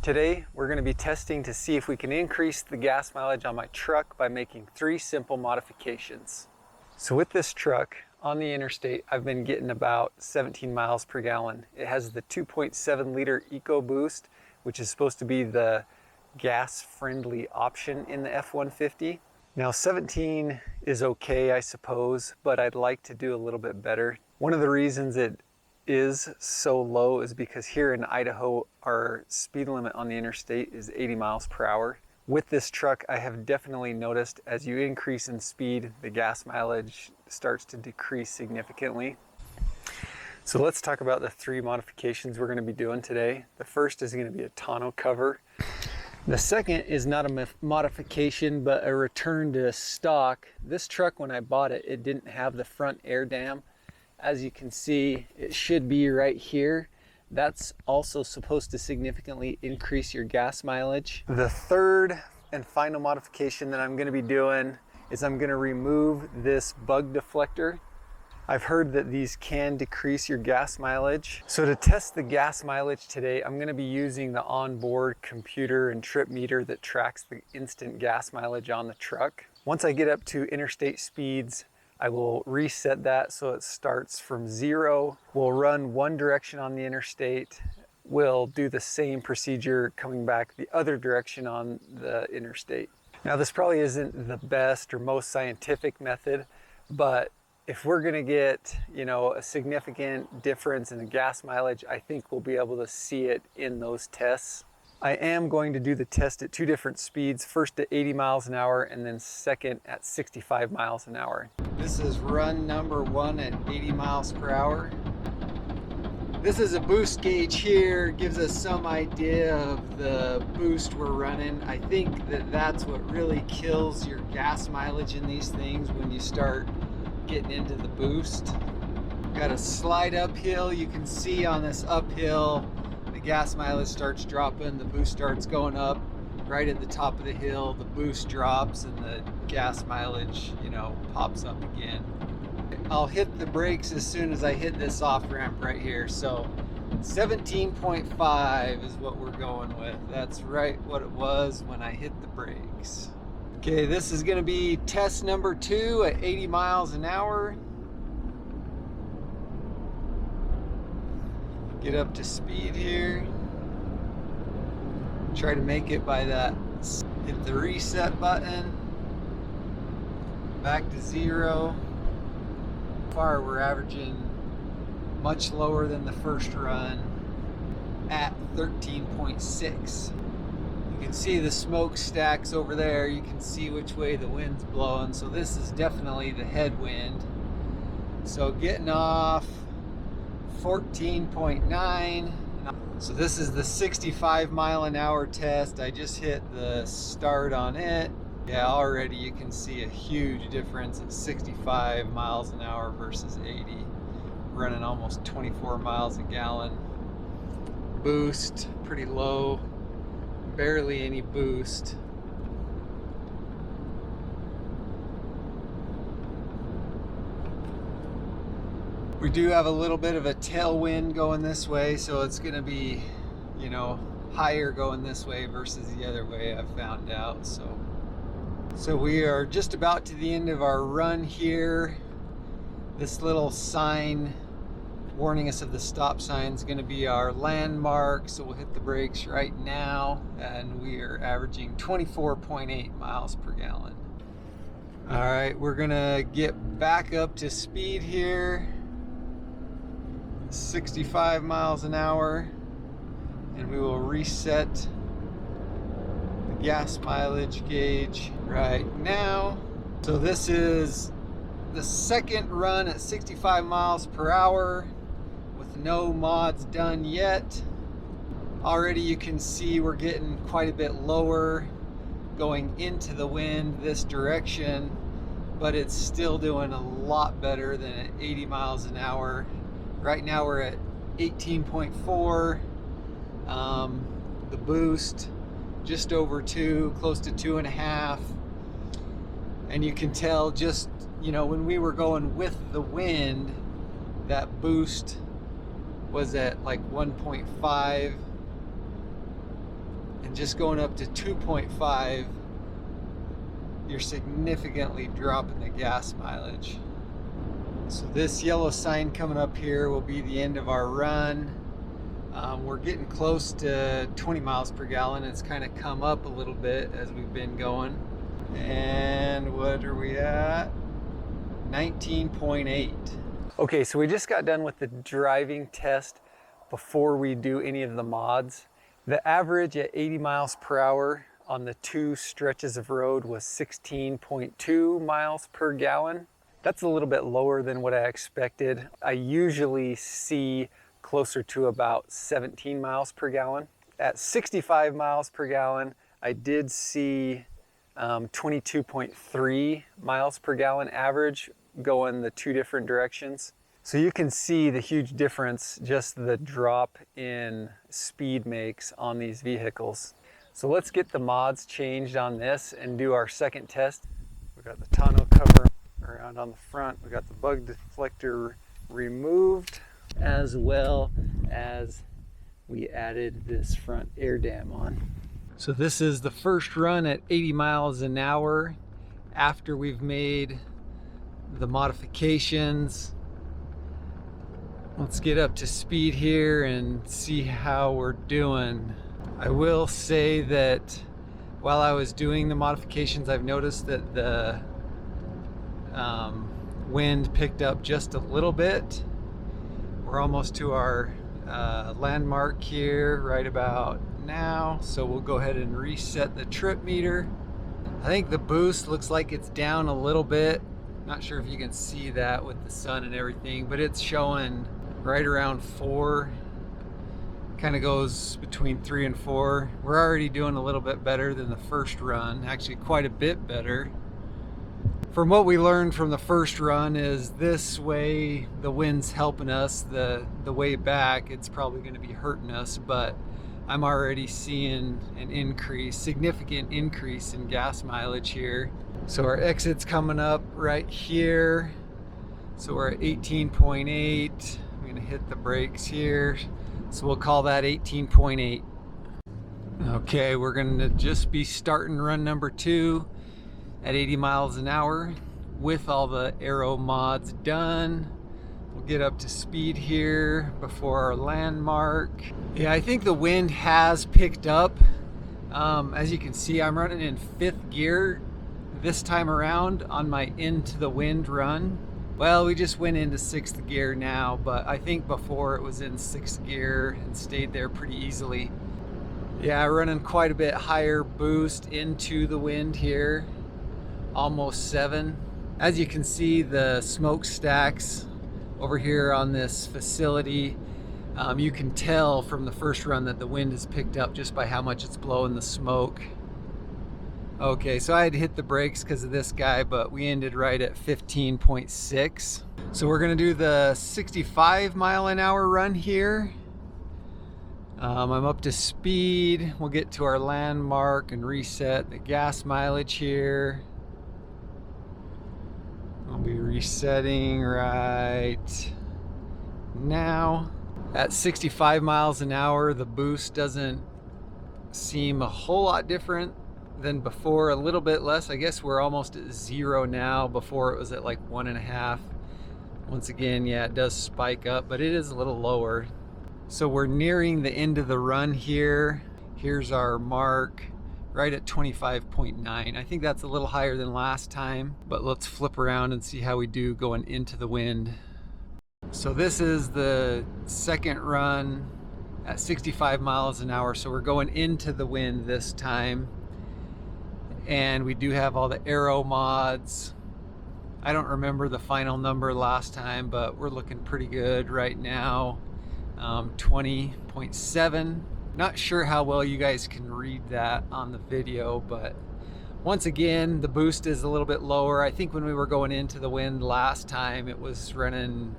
Today, we're going to be testing to see if we can increase the gas mileage on my truck by making 3 simple modifications. So with this truck on the interstate, I've been getting about 17 miles per gallon. It has the 2.7 liter EcoBoost, which is supposed to be the gas-friendly option in the F-150. Now 17 is okay, I suppose, but I'd like to do a little bit better. One of the reasons it is so low is because here in Idaho, our speed limit on the interstate is 80 miles per hour. With this truck, I have definitely noticed as you increase in speed, the gas mileage starts to decrease significantly. So let's talk about the 3 modifications we're going to be doing today. The first is going to be a tonneau cover. The second is not a modification, but a return to stock. This truck, when I bought it, it didn't have the front air dam. As you can see, it should be right here. That's also supposed to significantly increase your gas mileage. The third and final modification that I'm going to be doing is I'm going to remove this bug deflector. I've heard that these can decrease your gas mileage. So to test the gas mileage today, I'm going to be using the onboard computer and trip meter that tracks the instant gas mileage on the truck. Once I get up to interstate speeds, I will reset that so it starts from 0. We'll run one direction on the interstate. We'll do the same procedure coming back the other direction on the interstate. Now this probably isn't the best or most scientific method, but if we're gonna get, a significant difference in the gas mileage, I think we'll be able to see it in those tests. I am going to do the test at 2 different speeds, first at 80 miles an hour and then second at 65 miles an hour. This is run number 1 at 80 miles per hour. This is a boost gauge here, gives us some idea of the boost we're running. I think that that's what really kills your gas mileage in these things when you start getting into the boost. Got a slight uphill. You can see on this uphill, the gas mileage starts dropping, the boost starts going up. Right at the top of the hill, the boost drops and the gas mileage, pops up again. I'll hit the brakes as soon as I hit this off ramp right here. So 17.5 is what we're going with. That's right what it was when I hit the brakes. Okay, this is going to be test number 2 at 80 miles an hour. Get up to speed here. Try to make it by that. Hit the reset button. Back to 0. So far we're averaging much lower than the first run at 13.6. You can see the smokestacks over there. You can see which way the wind's blowing. So this is definitely the headwind. So getting off 14.9. So this is the 65 mile an hour test. I just hit the start on it. Yeah, already you can see a huge difference at 65 miles an hour versus 80. Running almost 24 miles a gallon. Boost, pretty low. Barely any boost. We do have a little bit of a tailwind going this way, so it's going to be, higher going this way versus the other way, I've found out. So we are just about to the end of our run here. This little sign warning us of the stop sign is going to be our landmark, so we'll hit the brakes right now, and we are averaging 24.8 miles per gallon. All right, we're going to get back up to speed here. 65 miles an hour, and we will reset the gas mileage gauge right now. So this is the second run at 65 miles per hour with no mods done yet. Already you can see we're getting quite a bit lower going into the wind this direction, but it's still doing a lot better than at 80 miles an hour. Right now we're at 18.4. The boost just over 2, close to 2.5. And you can tell just, when we were going with the wind, that boost was at like 1.5. and just going up to 2.5, you're significantly dropping the gas mileage. So this yellow sign coming up here will be the end of our run. We're getting close to 20 miles per gallon. It's kind of come up a little bit as we've been going. And what are we at? 19.8. Okay, so we just got done with the driving test before we do any of the mods. The average at 80 miles per hour on the 2 stretches of road was 16.2 miles per gallon. That's a little bit lower than what I expected. I usually see closer to about 17 miles per gallon. At 65 miles per gallon, I did see 22.3 miles per gallon average going the 2 different directions. So you can see the huge difference just the drop in speed makes on these vehicles. So let's get the mods changed on this and do our second test. We got the tonneau cover around on the front. We got the bug deflector removed, as well as we added this front air dam on. So this is the first run at 80 miles an hour after we've made the modifications. Let's get up to speed here and see how we're doing. I will say that while I was doing the modifications, I've noticed that the wind picked up just a little bit. We're almost to our landmark here right about now, so we'll go ahead and reset the trip meter. I think the boost looks like it's down a little bit. Not sure if you can see that with the sun and everything, but it's showing right around 4. Kind of goes between 3 and 4. We're already doing a little bit better than the first run, actually quite a bit better. From what we learned from the first run is this way the wind's helping us, the way back it's probably going to be hurting us, but I'm already seeing an significant increase in gas mileage here. So our exit's coming up right here. So we're at 18.8. I'm going to hit the brakes here. So we'll call that 18.8. Okay, we're going to just be starting run number 2 at 80 miles an hour with all the aero mods done. We'll get up to speed here before our landmark. Yeah, I think the wind has picked up. As you can see, I'm running in 5th gear this time around on my into the wind run. Well, we just went into 6th gear now, but I think before it was in 6th gear and stayed there pretty easily. Yeah, running quite a bit higher boost into the wind here, almost 7. As you can see, the smokestacks over here on this facility, you can tell from the first run that the wind has picked up just by how much it's blowing the smoke. Okay, so I had to hit the brakes because of this guy, but we ended right at 15.6. So we're gonna do the 65 mile an hour run here. I'm up to speed. We'll get to our landmark and reset the gas mileage here. I'll be resetting right now. At 65 miles an hour, the boost doesn't seem a whole lot different than before, a little bit less. I guess we're almost at 0 now. Before it was at like 1.5. Once again, yeah, it does spike up, but it is a little lower. So we're nearing the end of the run here. Here's our mark right at 25.9. I think that's a little higher than last time, but let's flip around and see how we do going into the wind. So this is the second run at 65 miles an hour. So we're going into the wind this time. And we do have all the aero mods. I don't remember the final number last time, but we're looking pretty good right now. 20.7. Not sure how well you guys can read that on the video, but once again, the boost is a little bit lower. I think when we were going into the wind last time, it was running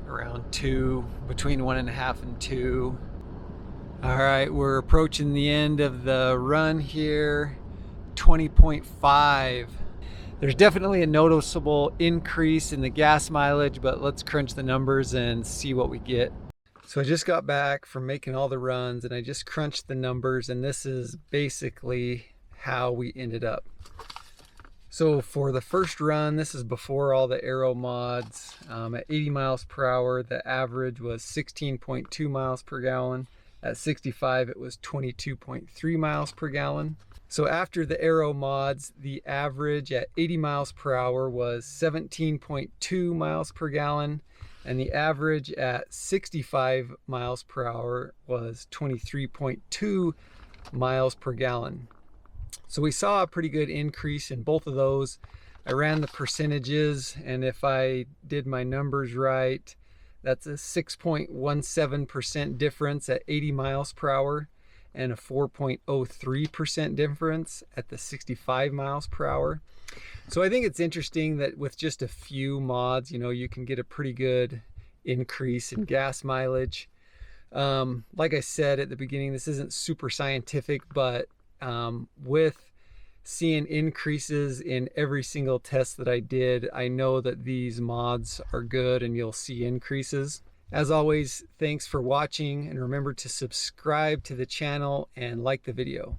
around 2, between 1.5 and 2. All right, we're approaching the end of the run here. 20.5. There's definitely a noticeable increase in the gas mileage, but let's crunch the numbers and see what we get. So I just got back from making all the runs and I just crunched the numbers, and this is basically how we ended up. So for the first run, this is before all the aero mods, at 80 miles per hour, the average was 16.2 miles per gallon. At 65, it was 22.3 miles per gallon. So after the aero mods, the average at 80 miles per hour was 17.2 miles per gallon, and the average at 65 miles per hour was 23.2 miles per gallon. So we saw a pretty good increase in both of those. I ran the percentages, and if I did my numbers right, that's a 6.17% difference at 80 miles per hour and a 4.03% difference at the 65 miles per hour. So I think it's interesting that with just a few mods, you know, you can get a pretty good increase in gas mileage. Like I said at the beginning, this isn't super scientific, but with seeing increases in every single test that I did, I know that these mods are good and you'll see increases. As always, thanks for watching, and remember to subscribe to the channel and like the video.